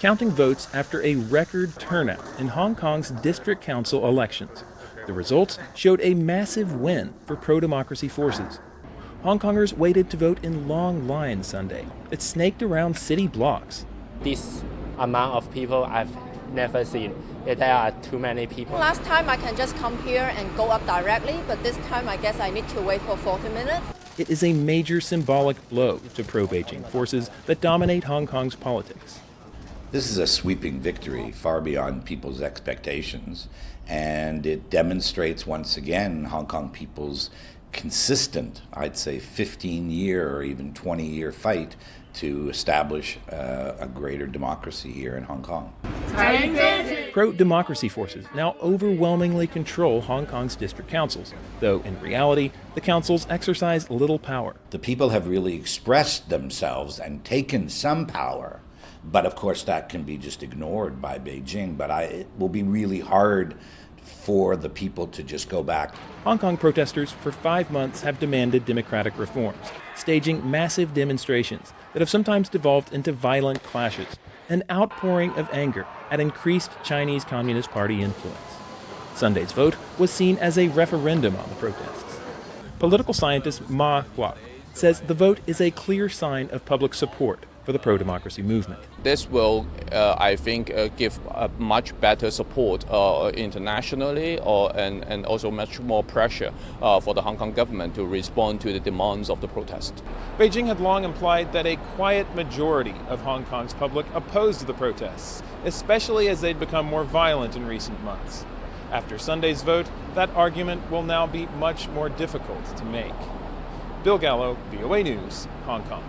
counting votes after a record turnout in Hong Kong's district council elections. The results showed a massive win for pro-democracy forces. Hong Kongers waited to vote in long lines Sunday that snaked around city blocks. This amount of people I've never seen. There are too many people. Last time I can just come here and go up directly, but this time I guess I need to wait for 40 minutes. It is a major symbolic blow to pro-Beijing forces that dominate Hong Kong's politics. This is a sweeping victory far beyond people's expectations, and it demonstrates once again Hong Kong people's consistent, I'd say 15-year or even 20-year fight to establish a greater democracy here in Hong Kong. Pro-democracy forces now overwhelmingly control Hong Kong's district councils, though in reality, the councils exercise little power. The people have really expressed themselves and taken some power, but of course that can be just ignored by Beijing. But it will be really hard for the people to just go back. Hong Kong protesters for 5 months have demanded democratic reforms, staging massive demonstrations that have sometimes devolved into violent clashes, an outpouring of anger at increased Chinese Communist Party influence. Sunday's vote was seen as a referendum on the protests. Political scientist Ma Huat says the vote is a clear sign of public support for the pro-democracy movement. This will, I think, give a much better support internationally and also much more pressure for the Hong Kong government to respond to the demands of the protest. Beijing had long implied that a quiet majority of Hong Kong's public opposed the protests, especially as they'd become more violent in recent months. After Sunday's vote, that argument will now be much more difficult to make. Bill Gallo, VOA News, Hong Kong.